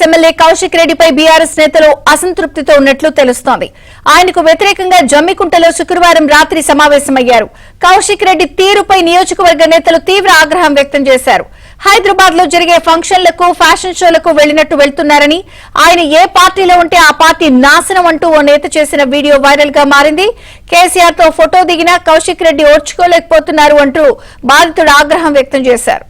BRS MLA Kaushik రెడ్డిపై BRS నేతలు అసంతృప్తితో ఉన్నట్లు తెలుస్తోంది. ఆయనకు వ్యతిరేకంగా జమ్మికుంటలో శుక్రవారం రాత్రి సమావేశమయ్యారు. కౌశిక్ రెడ్డి తీరుపై నియోజకవర్గ నేతలు తీవ్ర ఆగ్రహం వ్యక్తం చేశారు. హైదరాబాద్ లో జరిగే ఫంక్షన్లకు, ఫ్యాషన్ షోలకు వెళ్లినట్టు వెళ్తున్నారని, ఆయన ఏ పార్టీలో ఉంటే ఆ పార్టీ నాశనం అంటూ ఓ నేత చేసిన వీడియో వైరల్ గా మారింది. కేసీఆర్ తో ఫోటో దిగినా కౌశిక్ రెడ్డి ఓర్చుకోలేకపోతున్నారు అంటూ బాధితుడు ఆగ్రహం వ్యక్తం చేశారు.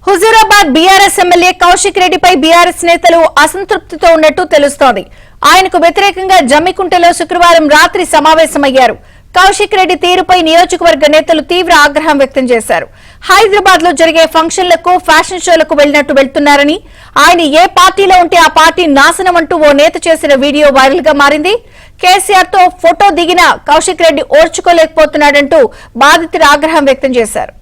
హుజూరాబాద్ బీఆర్ఎస్ ఎమ్మెల్యే కౌశిక్ రెడ్డిపై బీఆర్ఎస్ నేతలు అసంతృప్తితో ఉన్నట్టు తెలుస్తోంది. ఆయనకు వ్యతిరేకంగా జమ్మికుంటలో శుక్రవారం రాత్రి సమావేశమయ్యారు. కౌశిక్ రెడ్డి తీరుపై నియోజకవర్గ నేతలు తీవ్ర ఆగ్రహం వ్యక్తం చేశారు. హైదరాబాద్ లో జరిగే ఫంక్షన్లకు, ఫ్యాషన్ షోలకు వెళ్లినట్టు వెళ్తున్నారని, ఆయన ఏ పార్టీలో ఉంటే ఆ పార్టీ నాశనం అంటూ ఓ నేత చేసిన వీడియో వైరల్ గా మారింది. కేసీఆర్ తో ఫోటో దిగిన కౌశిక్ రెడ్డి ఓర్చుకోలేకపోతున్నాడంటూ బాధితుడు ఆగ్రహం వ్యక్తం చేశారు.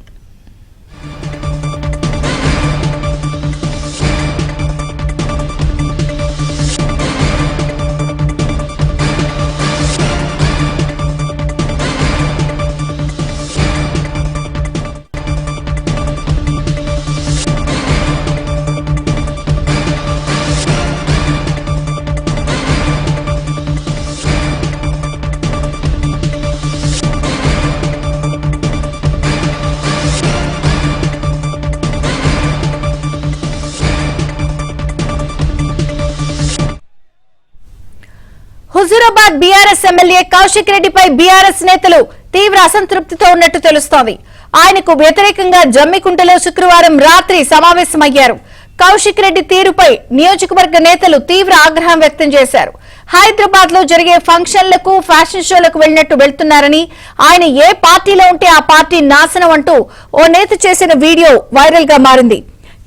హుజూరాబాద్ బీఆర్ఎస్ ఎమ్మెల్యే కౌశిక్ రెడ్డిపై బీఆర్ఎస్ నేతలు తీవ్ర అసంతృప్తితో ఉన్నట్టు తెలుస్తోంది. ఆయనకు వ్యతిరేకంగా జమ్మికుంటలో శుక్రవారం రాత్రి సమావేశమయ్యారు. కౌశిక్ రెడ్డి తీరుపై నియోజకవర్గ నేతలు తీవ్ర ఆగ్రహం వ్యక్తం చేశారు. హైదరాబాద్ లో జరిగే ఫంక్షన్లకు, ఫ్యాషన్ షోలకు వెళ్లినట్టు వెళ్తున్నారని, ఆయన ఏ పార్టీలో ఉంటే ఆ పార్టీ నాశనం అంటూ ఓ నేత చేసిన వీడియో వైరల్ గా మారింది.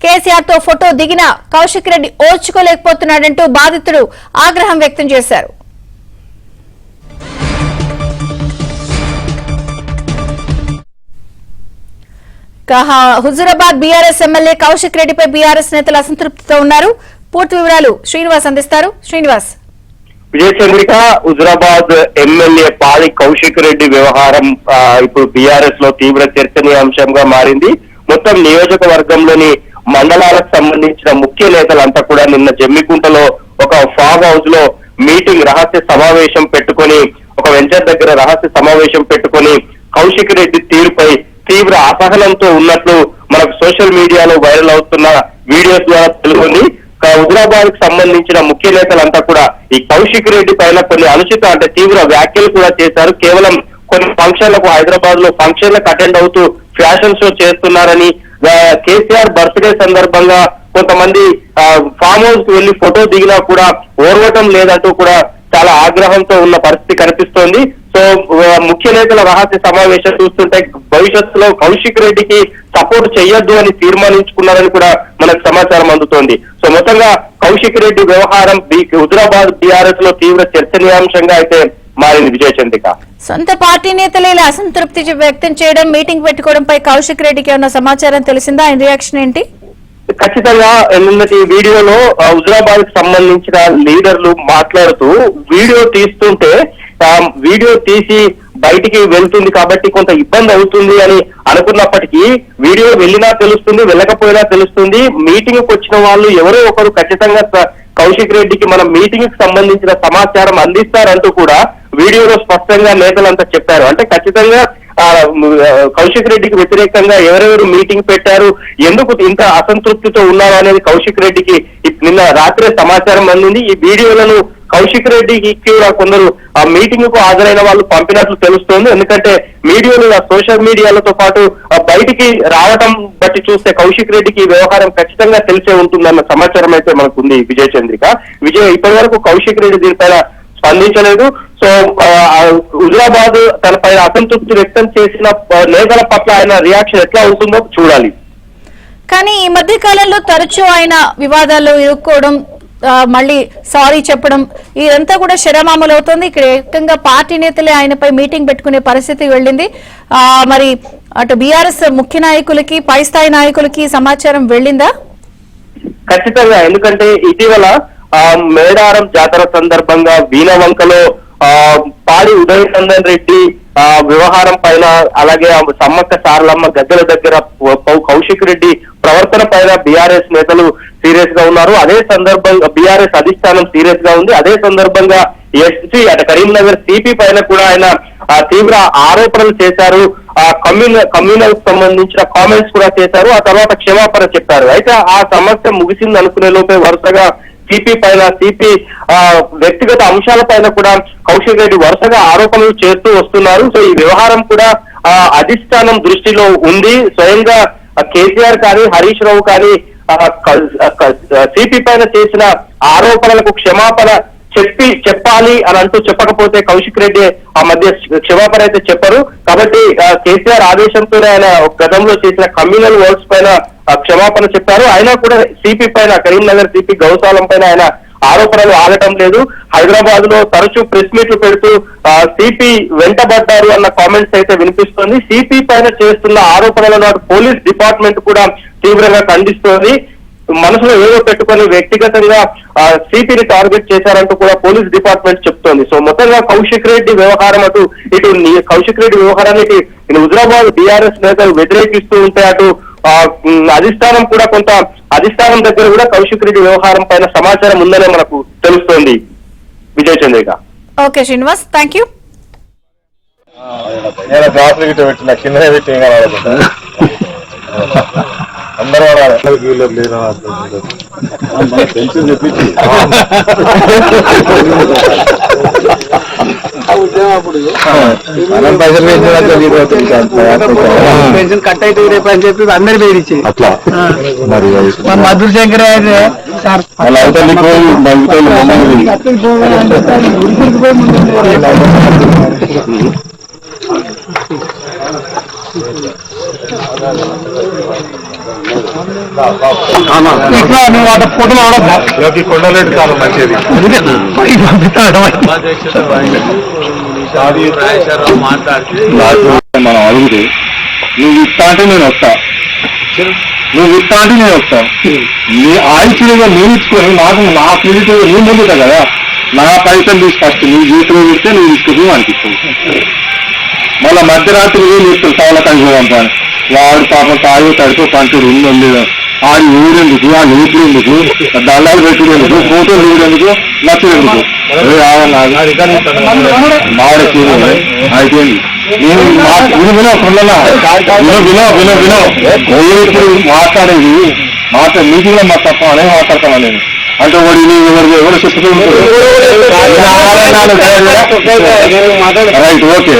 కేసీఆర్ తో ఫోటో దిగిన కౌశిక్ రెడ్డి ఓర్చుకోలేకపోతున్నాడంటూ బాధితుడు ఆగ్రహం వ్యక్తం చేశారు. హుజూరాబాద్ బీఆర్ఎస్ ఎమ్మెల్యే కౌశిక్ రెడ్డిపై బీఆర్ఎస్ నేతలు అసంతృప్తితో ఉన్నారు. పూర్తి వివరాలు శ్రీనివాస్ అందిస్తారు. శ్రీనివాస్. విజయచంద్రిక, హుజూరాబాద్ ఎమ్మెల్యే పాలి కౌశిక్ రెడ్డి వ్యవహారం ఇప్పుడు బీఆర్ఎస్ లో తీవ్ర చర్చనీయాంశంగా మారింది. మొత్తం నియోజకవర్గంలోని మండలాలకు సంబంధించిన ముఖ్య నేతలంతా కూడా నిన్న జమ్మికుంటలో ఒక ఫామ్ హౌస్ లో మీటింగ్, రహస్య సమావేశం పెట్టుకొని, ఒక వెంచర్ దగ్గర రహస్య సమావేశం పెట్టుకొని కౌశిక్ రెడ్డి తీరుపై తీవ్ర అసహనంతో ఉన్నట్లు మనకు సోషల్ మీడియాలో వైరల్ అవుతున్న వీడియోస్ ద్వారా తెలుసుకుంది. హుజూరాబాద్ కు సంబంధించిన ముఖ్య నేతలంతా కూడా ఈ కౌశిక్ రెడ్డి పైన కొన్ని అనుచిత తీవ్ర వ్యాఖ్యలు కూడా చేశారు. కేవలం కొన్ని ఫంక్షన్లకు, హైదరాబాద్ లో ఫంక్షన్లకు అటెండ్ అవుతూ ఫ్యాషన్ షో చేస్తున్నారని, కేసీఆర్ బర్త్డే సందర్భంగా కొంతమంది ఫామ్ హౌస్ కు వెళ్లి ఫోటో దిగినా కూడా ఓర్వటం లేదంటూ కూడా చాలా ఆగ్రహంతో ఉన్న పరిస్థితి కనిపిస్తోంది. సో ముఖ్య నేతల రహస్య సమావేశం చూస్తుంటే భవిష్యత్తులో కౌశిక్ రెడ్డికి సపోర్ట్ చేయొద్దు అని తీర్మానించుకున్నారని కూడా మనకు సమాచారం అందుతోంది. సో మొత్తంగా కౌశిక్ రెడ్డి వ్యవహారం హుజూరాబాద్ బీఆర్ఎస్ లో తీవ్ర చర్చనీయాంశంగా అయితే మారింది. విజయచంద్రిక, సొంత పార్టీ నేతలే అసంతృప్తి వ్యక్తం చేయడం, మీటింగ్ పెట్టుకోవడంపై కౌశిక్ రెడ్డికి ఏమన్నా సమాచారం తెలిసిందా? ఆయన రియాక్షన్ ఏంటి? ఖచ్చితంగా నిన్నటి వీడియోలో హుజూరాబాద్ కు సంబంధించిన లీడర్లు మాట్లాడుతూ వీడియో తీస్తుంటే, వీడియో తీసి బయటికి వెళ్తుంది కాబట్టి కొంత ఇబ్బంది అవుతుంది అని అనుకున్నప్పటికీ, వీడియో వెళ్ళినా తెలుస్తుంది, వెళ్ళకపోయినా తెలుస్తుంది, మీటింగ్ కు వచ్చిన వాళ్ళు ఎవరో ఒకరు ఖచ్చితంగా కౌశిక్ రెడ్డికి మన మీటింగ్ కి సంబంధించిన సమాచారం అందిస్తారంటూ కూడా వీడియోలో స్పష్టంగా నేతలంతా చెప్పారు. అంటే ఖచ్చితంగా కౌశిక్ రెడ్డికి వ్యతిరేకంగా ఎవరెవరు మీటింగ్ పెట్టారు, ఎందుకు ఇంత అసంతృప్తితో ఉన్నారు అనేది కౌశిక్ రెడ్డికి నిన్న రాత్రే సమాచారం అందింది. ఈ వీడియోలను కౌశిక్ రెడ్డికి కూడా కొందరు ఆ మీటింగ్ కు హాజరైన వాళ్ళు పంపినట్లు తెలుస్తోంది. ఎందుకంటే మీడియాలో, సోషల్ మీడియాలతో పాటు బయటికి రావడం బట్టి చూస్తే కౌశిక్ రెడ్డికి ఈ వ్యవహారం ఖచ్చితంగా తెలిసే ఉంటుందన్న సమాచారం అయితే మనకుంది. విజయచంద్రిక, ఇప్పటి వరకు కౌశిక్ రెడ్డి దీనిపైన స్పందించలేదు. సో హుజూరాబాద్ తనపై అసంతృప్తి వ్యక్తం చేసిన నేతల పట్ల ఆయన రియాక్షన్ ఎట్లా ఉంటుందో చూడాలి. కానీ ఈ మధ్య కాలంలో తరచూ ఆయన వివాదాల్లో ఇరుక్కోవడం, మళ్ళీ సారీ చెప్పడం ఇదంతా కూడా శరమామలు అవుతుంది. ఇక్కడ ఏకంగా పార్టీ నేతలే ఆయనపై మీటింగ్ పెట్టుకునే పరిస్థితి వెళ్ళింది. మరి అటు బీఆర్ఎస్ ముఖ్య నాయకులకి పై స్థాయి నాయకులకి సమాచారం వెళ్ళిందా? ఖచ్చితంగా, ఎందుకంటే ఇటీవల మేడారం జాతర సందర్భంగా వీణవంకలో పాడి ఉదయ్ చందన్ రెడ్డి వ్యవహారం పైన, అలాగే సమ్మక్క సారలమ్మ గద్దెల దగ్గర కౌశిక్ రెడ్డి ప్రవర్తన పైన బీఆర్ఎస్ నేతలు సీరియస్ గా ఉన్నారు. అదే సందర్భంగా బీఆర్ఎస్ అధిష్టానం సీరియస్ గా ఉంది. అదే సందర్భంగా ఎస్సీ అటు కరీంనగర్ సిపి పైన కూడా ఆయన తీవ్ర ఆరోపణలు చేశారు. కమ్యూనల్ సంబంధించిన కామెంట్స్ కూడా చేశారు. ఆ తర్వాత క్షమాపణ చెప్పారు. అయితే ఆ సమస్య ముగిసింది అనుకునే లోపే వరుసగా సిపి వ్యక్తిగత అంశాల పైన కూడా కౌశిక్ రెడ్డి వరుసగా ఆరోపణలు చేస్తూ వస్తున్నారు. సో ఈ వ్యవహారం కూడా అధిష్టానం దృష్టిలో ఉంది. స్వయంగా కేసీఆర్ కానీ హరీష్ రావు కానీ సిపి పైన చేసిన ఆరోపణలకు క్షమాపణ చెప్పాలి అని అంటూ చెప్పకపోతే కౌశిక్ రెడ్డి ఆ మధ్య క్షమాపణ అయితే చెప్పరు. కాబట్టి కేసీఆర్ ఆదేశంతోనే ఆయన గతంలో చేసిన కమ్యూనల్ వర్క్స్ పైన క్షమాపణ చెప్పారు. అయినా కూడా సిపి పైన, కరీంనగర్ సిపి గౌసాలం పైన ఆయన ఆరోపణలు ఆగటం లేదు. హైదరాబాద్ లో తరచూ ప్రెస్ మీట్లు పెడుతూ సిపి వెంటబడ్డారు అన్న కామెంట్స్ అయితే వినిపిస్తోంది. సిపి పైన చేస్తున్న ఆరోపణలను పోలీస్ డిపార్ట్మెంట్ కూడా తీవ్రంగా ఖండిస్తోంది. మనసులో ఏదో పెట్టుకొని వ్యక్తిగతంగా సిపిని టార్గెట్ చేశారంటూ కూడా పోలీస్ డిపార్ట్మెంట్ చెప్తోంది. సో మొత్తంగా కౌశిక్ రెడ్డి వ్యవహారం ఇటు కౌశిక్ రెడ్డి వ్యవహారానికి హుజురాబాద్ బీఆర్ఎస్ నేతలు వ్యతిరేకిస్తూ ఉంటే అటు అధిష్టానం కూడా అధిష్టానం దగ్గర కూడా కౌశిక్ రెడ్డి వ్యవహారం పైన సమాచారం ఉందనే మనకు తెలుస్తోంది. Vijay Chandrika. Okay Srinivas, thank you. అందరూ పెన్షన్ కట్ అయితే రేపు అని చెప్పి అందరు పేరిచ్చి అట్లా మరి మధుర్ శంకర్ కొండలేడు చాలా మంచిది. మనం అడిగితే నువ్వు ఇస్తా అంటే నేను వస్తా, నువ్వు ఇస్తా అంటే నేను వస్తా. నీ ఆయుష్గా నేను ఇచ్చుకొని నా క్రెడిట్ నేను పొందుతా కదా, నా పైసలు తీసి ఫస్ట్ నీ జీవితంలో ఇస్తే నువ్వు తీసుకుని అనిపిస్తుంది. మళ్ళా మధ్యరాత్రి ఏం చేస్తాడు సవాళ్ళ కలిసి వాడు పాపం తాగి తడితో పంచుడు ఉందండి. ఆడి ఊరెందుకు, ఆ నీతులు ఎందుకు, దండాలు పెట్టుడెందుకు, ఫోటోలు ఊరేందుకు, నచ్చలేందుకు మావాడే అయిపోయింది. నేను మాట్లాడేది మీటింగ్ లో మా తప్ప అనే మాట్లాడతాను నేను. అంటే వాడు ఎవరు చెప్తూ రైట్ ఓకే.